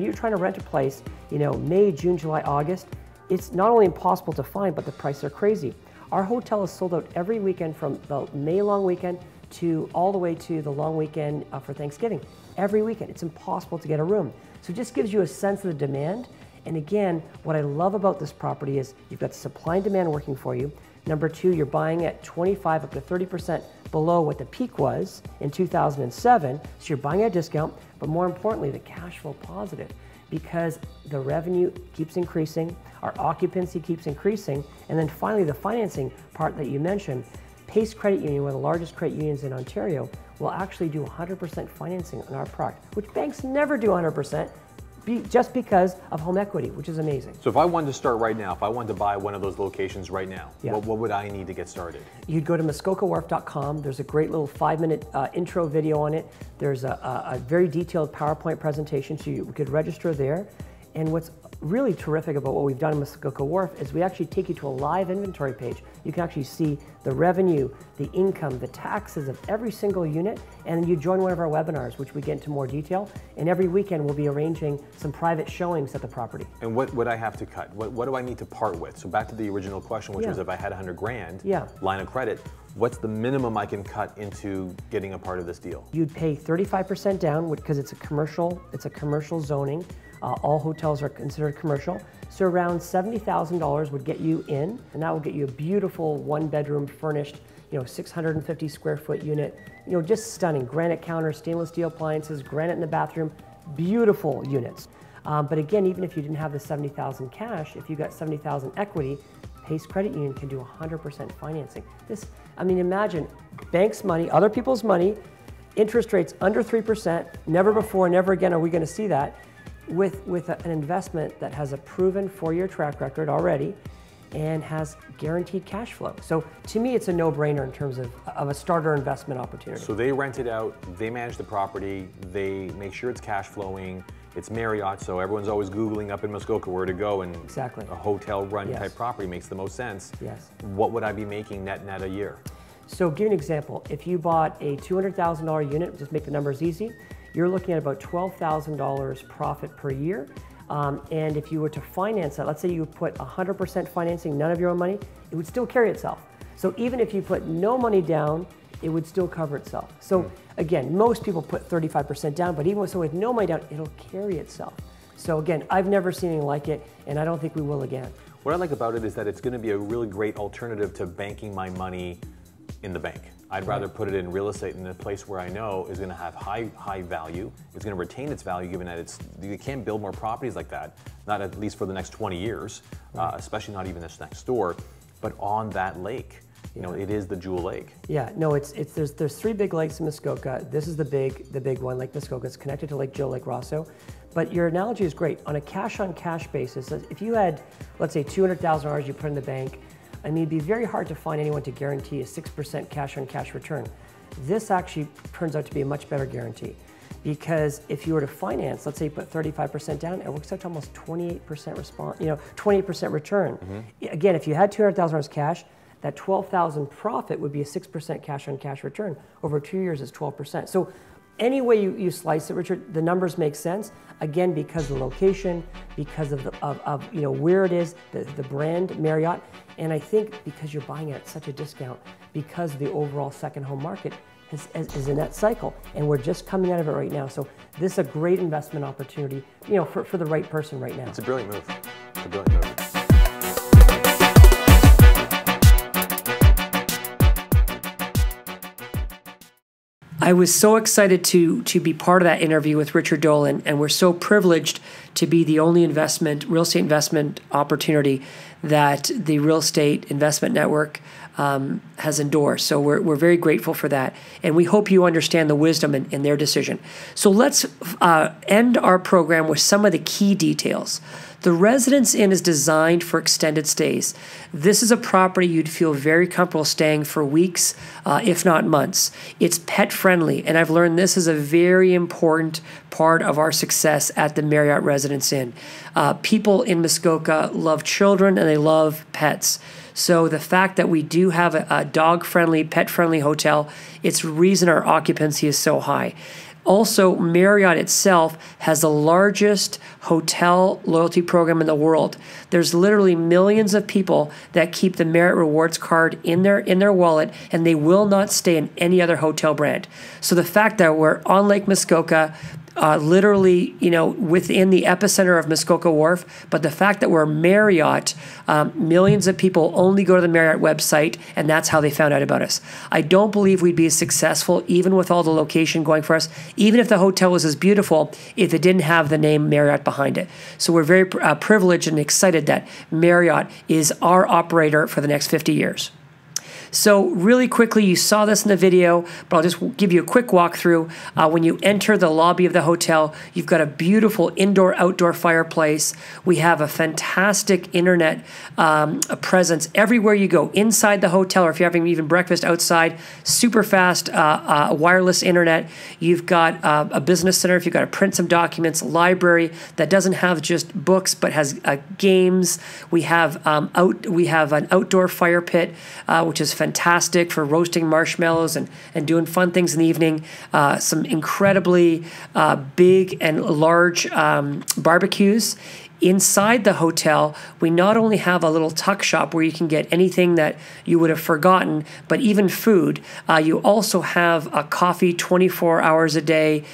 you're trying to rent a place, May, June, July, August, it's not only impossible to find, but the prices are crazy. Our hotel is sold out every weekend from the May long weekend to all the way to the long weekend for Thanksgiving. Every weekend, it's impossible to get a room. So it just gives you a sense of the demand. And again, what I love about this property is you've got supply and demand working for you. Number two, you're buying at 25 up to 30% below what the peak was in 2007. So you're buying at a discount, but more importantly, the cash flow positive because the revenue keeps increasing, our occupancy keeps increasing, and then finally the financing part that you mentioned, Pace Credit Union, one of the largest credit unions in Ontario, will actually do 100% financing on our product, which banks never do 100%. just because of home equity, which is amazing. So if I wanted to start right now, if I wanted to buy one of those locations right now, what would I need to get started? You'd go to muskokawharf.com. There's a great little 5-minute intro video on it. There's a very detailed PowerPoint presentation, so you could register there. And what's really terrific about what we've done in Muskoka Wharf is we actually take you to a live inventory page. You can actually see the revenue, the income, the taxes of every single unit, and then you join one of our webinars, which we get into more detail. And every weekend we'll be arranging some private showings at the property. And what would I have to cut? What do I need to part with? So back to the original question, which was if I had 100 grand line of credit, what's the minimum I can cut into getting a part of this deal? You'd pay 35% down because it's a commercial zoning. All hotels are considered commercial. So around $70,000 would get you in, and that will get you a beautiful 1-bedroom furnished, 650 square foot unit. Just stunning. Granite counter, stainless steel appliances, granite in the bathroom, beautiful units. But again, even if you didn't have the $70,000 cash, if you got $70,000 equity, Pace Credit Union can do 100% financing. Imagine banks' money, other people's money, interest rates under 3%, never before, never again are we going to see that, with an investment that has a proven 4-year track record already and has guaranteed cash flow. So to me, it's a no-brainer in terms of a starter investment opportunity. So they rent it out, they manage the property, they make sure it's cash flowing, it's Marriott, so everyone's always Googling up in Muskoka where to go, and a hotel run type property makes the most sense. What would I be making net a year? So give you an example. If you bought a $200,000 unit, just make the numbers easy, you're looking at about $12,000 profit per year. And if you were to finance that, let's say you put 100% financing, none of your own money, it would still carry itself. So even if you put no money down, it would still cover itself. So again, most people put 35% down, but even with no money down, it'll carry itself. So again, I've never seen anything like it, and I don't think we will again. What I like about it is that it's going to be a really great alternative to banking my money in the bank. I'd rather put it in real estate in a place where I know is going to have high value. It's going to retain its value, given that you can't build more properties like that, not at least for the next 20 years, especially not even this next door, but on that lake. It is the Jewel Lake. There's 3 big lakes in Muskoka. This is the big one, Lake Muskoka. It's connected to Lake Joe, Lake Rosso. But your analogy is great. On a cash-on-cash basis, if you had, let's say, $200,000 you put in the bank, it'd be very hard to find anyone to guarantee a 6% cash-on-cash return. This actually turns out to be a much better guarantee, because if you were to finance, let's say you put 35% down, it works out to almost 28% 28% return. Again, if you had $200,000 cash, that $12,000 profit would be a 6% cash-on-cash return. Over 2 years, it's 12%. So any way you slice it, Richard, the numbers make sense. Again, because of the location, because of where it is, the brand Marriott, and I think because you're buying it at such a discount, because the overall second home market is in that cycle, and we're just coming out of it right now. So this is a great investment opportunity, for the right person right now. It's a brilliant move. It's a brilliant move. I was so excited to be part of that interview with Richard Dolan, and we're so privileged to be the only real estate investment opportunity that the Real Estate Investment Network has endorsed. So we're very grateful for that, and we hope you understand the wisdom in their decision. So let's end our program with some of the key details. The Residence Inn is designed for extended stays. This is a property you'd feel very comfortable staying for weeks, if not months. It's pet friendly, and I've learned this is a very important part of our success at the Marriott Residence Inn. People in Muskoka love children and they love pets. So the fact that we do have a dog-friendly, pet-friendly hotel, it's the reason our occupancy is so high. Also, Marriott itself has the largest hotel loyalty program in the world. There's literally millions of people that keep the Marriott Rewards card in their wallet, and they will not stay in any other hotel brand. So the fact that we're on Lake Muskoka, literally, within the epicenter of Muskoka Wharf, but the fact that we're Marriott, millions of people only go to the Marriott website, and that's how they found out about us. I don't believe we'd be as successful, even with all the location going for us, even if the hotel was as beautiful, if it didn't have the name Marriott behind it. So we're very privileged and excited that Marriott is our operator for the next 50 years. So really quickly, you saw this in the video, but I'll just give you a quick walkthrough. When you enter the lobby of the hotel, you've got a beautiful indoor-outdoor fireplace. We have a fantastic internet presence everywhere you go, inside the hotel, or if you're having even breakfast outside, super fast wireless internet. You've got a business center if you've got to print some documents, library that doesn't have just books but has games. We have an outdoor fire pit, which is fantastic for roasting marshmallows and doing fun things in the evening. Some incredibly big and large barbecues. Inside the hotel, we not only have a little tuck shop where you can get anything that you would have forgotten, but even food. You also have a coffee 24 hours a day,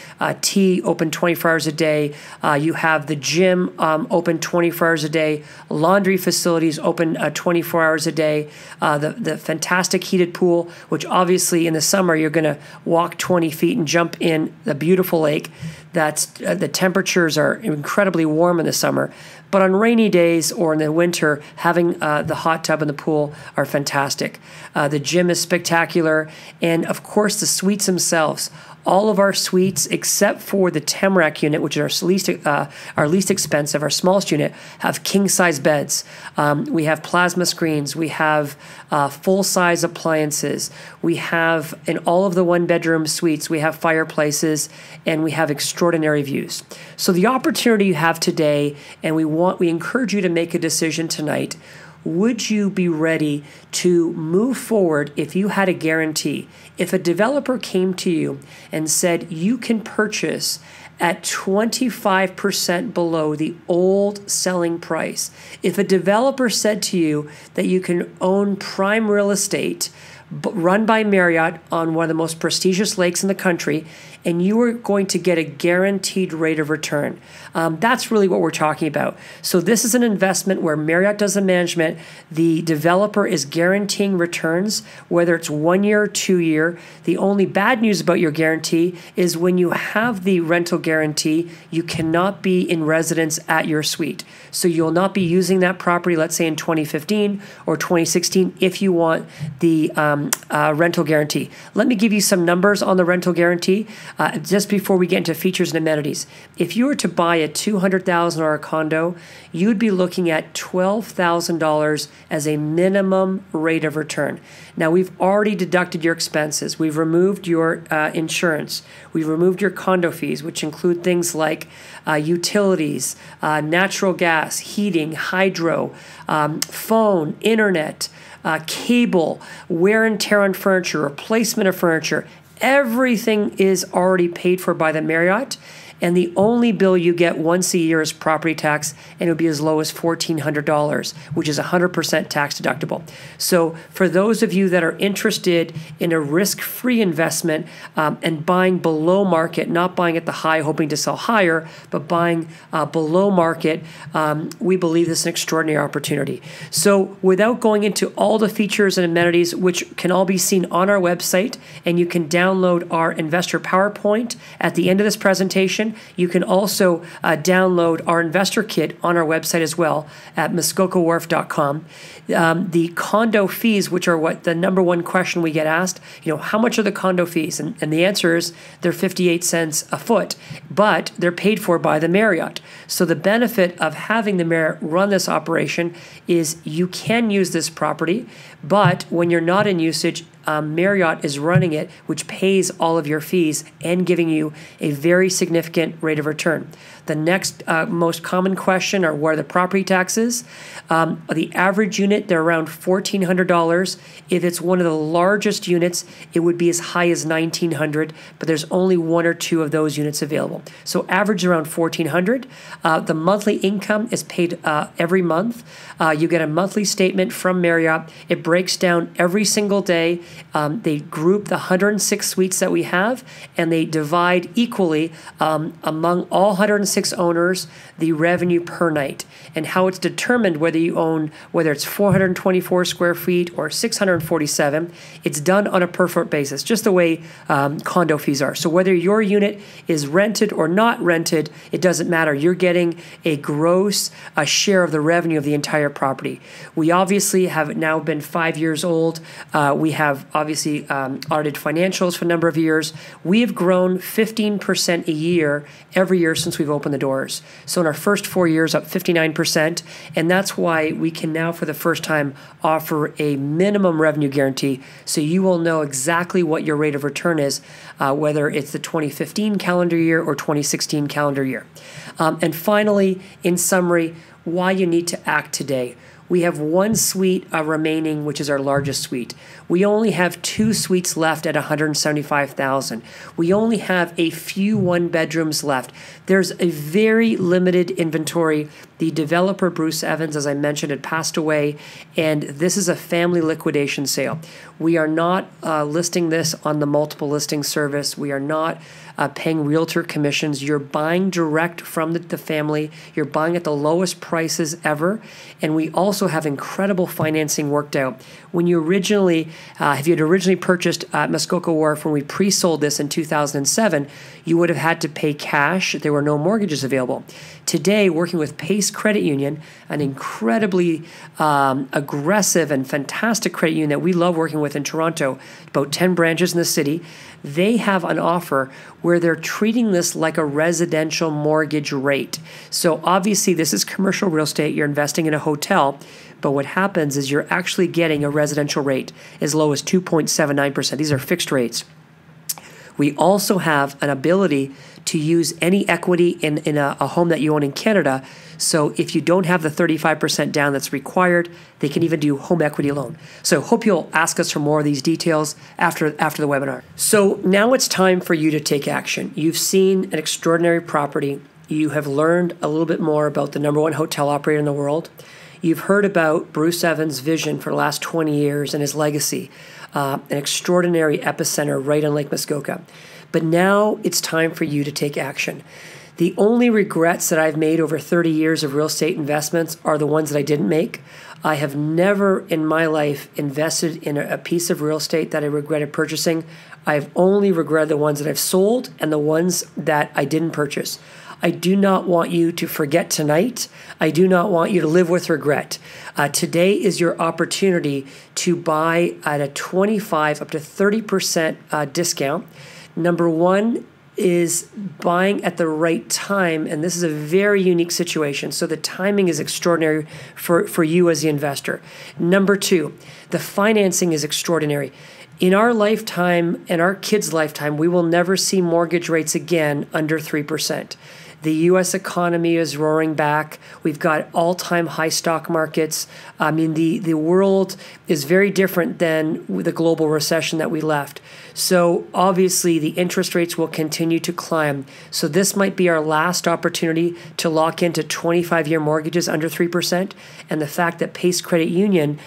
tea open 24 hours a day. You have the gym open 24 hours a day, laundry facilities open 24 hours a day, the fantastic heated pool, which obviously in the summer you're going to walk 20 feet and jump in the beautiful lake. That's the temperatures are incredibly warm in the summer, but on rainy days or in the winter, having the hot tub and the pool are fantastic. The gym is spectacular, and of course the suites themselves. All of our suites, except for the Tamarack unit, which is our least expensive, our smallest unit, have king-size beds. We have plasma screens. We have full-size appliances. We have, in all of the one-bedroom suites, we have fireplaces, and we have extraordinary views. So the opportunity you have today, and we encourage you to make a decision tonight. Would you be ready to move forward if you had a guarantee? If a developer came to you and said you can purchase at 25% below the old selling price, if a developer said to you that you can own prime real estate run by Marriott on one of the most prestigious lakes in the country, and you are going to get a guaranteed rate of return. That's really what we're talking about. So this is an investment where Marriott does the management. The developer is guaranteeing returns, whether it's 1 year or 2 year. The only bad news about your guarantee is when you have the rental guarantee, you cannot be in residence at your suite. So you'll not be using that property, let's say in 2015 or 2016, if you want the rental guarantee. Let me give you some numbers on the rental guarantee just before we get into features and amenities. If you were to buy a $200,000 condo, you'd be looking at $12,000 as a minimum rate of return. Now, we've already deducted your expenses. We've removed your insurance. We've removed your condo fees, which include things like utilities, natural gas, heating, hydro, phone, internet, cable, wear and tear on furniture, replacement of furniture. Everything is already paid for by the Marriott, and the only bill you get once a year is property tax, and it would be as low as $1,400, which is 100% tax deductible. So for those of you that are interested in a risk-free investment and buying below market, not buying at the high hoping to sell higher, but buying below market, we believe this is an extraordinary opportunity. So without going into all the features and amenities, which can all be seen on our website, and you can download our investor PowerPoint at the end of this presentation. You can also download our investor kit on our website as well at muskokawharf.com. The condo fees, which are what the number one question we get asked, how much are the condo fees? And the answer is they're 58 cents a foot, but they're paid for by the Marriott. So the benefit of having the Marriott run this operation is you can use this property, but when you're not in usage, Marriott is running it, which pays all of your fees and giving you a very significant rate of return. The next most common question are what are the property taxes? The average unit, they're around $1,400. If it's one of the largest units, it would be as high as $1,900, but there's only one or two of those units available. So average around $1,400. The monthly income is paid every month. You get a monthly statement from Marriott. It breaks down every single day They group the 106 suites that we have, and they divide equally among all 106 owners the revenue per night. And how it's determined whether you own, whether it's 424 square feet or 647, it's done on a per foot basis, just the way condo fees are. So whether your unit is rented or not rented, it doesn't matter. You're getting a gross share of the revenue of the entire property. We obviously have now been 5 years old. We have obviously audited financials for a number of years. We have grown 15% a year every year since we've opened the doors. So in our first 4 years, up 59%. And that's why we can now, for the first time, offer a minimum revenue guarantee. So you will know exactly what your rate of return is, whether it's the 2015 calendar year or 2016 calendar year. And finally, in summary, why you need to act today. We have one suite remaining, which is our largest suite. We only have 2 suites left at $175,000. We only have a few one-bedrooms left. There's a very limited inventory. The developer, Bruce Evans, as I mentioned, had passed away, and this is a family liquidation sale. We are not listing this on the multiple listing service. We are not paying realtor commissions. You're buying direct from the family. You're buying at the lowest prices ever. And we also have incredible financing worked out. When you originally, if you had originally purchased at Muskoka Wharf when we pre-sold this in 2007, you would have had to pay cash. There were no mortgages available. Today, working with Pace Credit Union, an incredibly aggressive and fantastic credit union that we love working with in Toronto, about 10 branches in the city, they have an offer where they're treating this like a residential mortgage rate. So obviously this is commercial real estate. You're investing in a hotel, but what happens is you're actually getting a residential rate as low as 2.79%. These are fixed rates. We also have an ability to use any equity in a home that you own in Canada. So if you don't have the 35% down that's required, they can even do home equity loan. So hope you'll ask us for more of these details after the webinar. So now it's time for you to take action. You've seen an extraordinary property. You have learned a little bit more about the #1 hotel operator in the world. You've heard about Bruce Evans' vision for the last 20 years and his legacy, an extraordinary epicenter right on Lake Muskoka. But now it's time for you to take action. The only regrets that I've made over 30 years of real estate investments are the ones that I didn't make. I have never in my life invested in a piece of real estate that I regretted purchasing. I've only regretted the ones that I've sold and the ones that I didn't purchase. I do not want you to forget tonight. I do not want you to live with regret. Today is your opportunity to buy at a 25 up to 30% discount. Number one is buying at the right time, and this is a very unique situation. So the timing is extraordinary for you as the investor. Number two, the financing is extraordinary. In our lifetime and our kids' lifetime, we will never see mortgage rates again under 3%. The U.S. economy is roaring back. We've got all-time high stock markets. I mean, the world is very different than the global recession that we left. So obviously, the interest rates will continue to climb. So this might be our last opportunity to lock into 25-year mortgages under 3%. And the fact that Pace Credit Union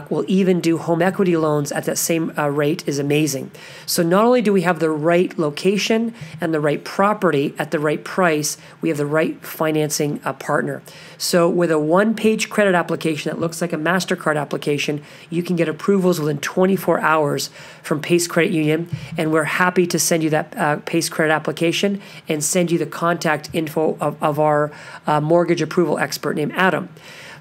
will even do home equity loans at that same rate is amazing. So not only do we have the right location and the right property at the right price, we have the right financing partner. So with a one-page credit application that looks like a MasterCard application, you can get approvals within 24 hours from Pace Credit Union, and we're happy to send you that Pace Credit application and send you the contact info of our mortgage approval expert named Adam.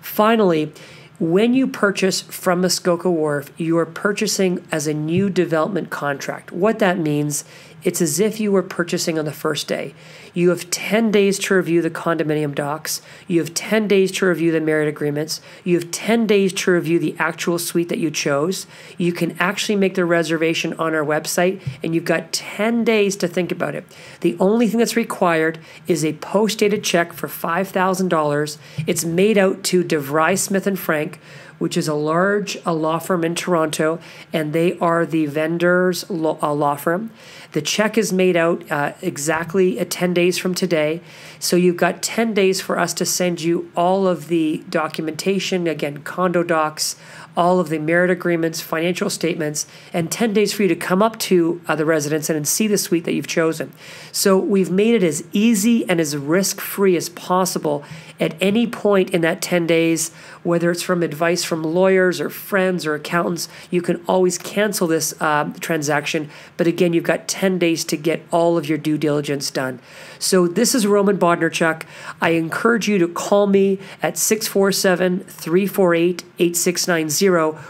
Finally, when you purchase from Muskoka Wharf, you are purchasing as a new development contract. What that means, it's as if you were purchasing on the first day. You have 10 days to review the condominium docs. You have 10 days to review the merit agreements. You have 10 days to review the actual suite that you chose. You can actually make the reservation on our website, and you've got 10 days to think about it. The only thing that's required is a post-dated check for $5,000. It's made out to DeVry Smith & Frank, which is a large law firm in Toronto, and they are the vendor's law firm. The check is made out exactly 10 days from today. So you've got 10 days for us to send you all of the documentation, again, condo docs, all of the merit agreements, financial statements, and 10 days for you to come up to the residence and see the suite that you've chosen. So we've made it as easy and as risk-free as possible at any point in that 10 days, whether it's from advice from lawyers or friends or accountants. You can always cancel this transaction, but again, you've got 10 days to get all of your due diligence done. So this is Roman Bodnarchuk. I encourage you to call me at 647-348-8690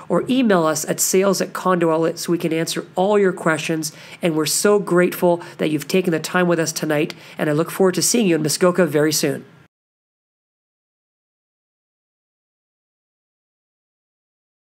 or email us at sales@CondoOutlet so we can answer all your questions. And we're so grateful that you've taken the time with us tonight, and I look forward to seeing you in Muskoka very soon.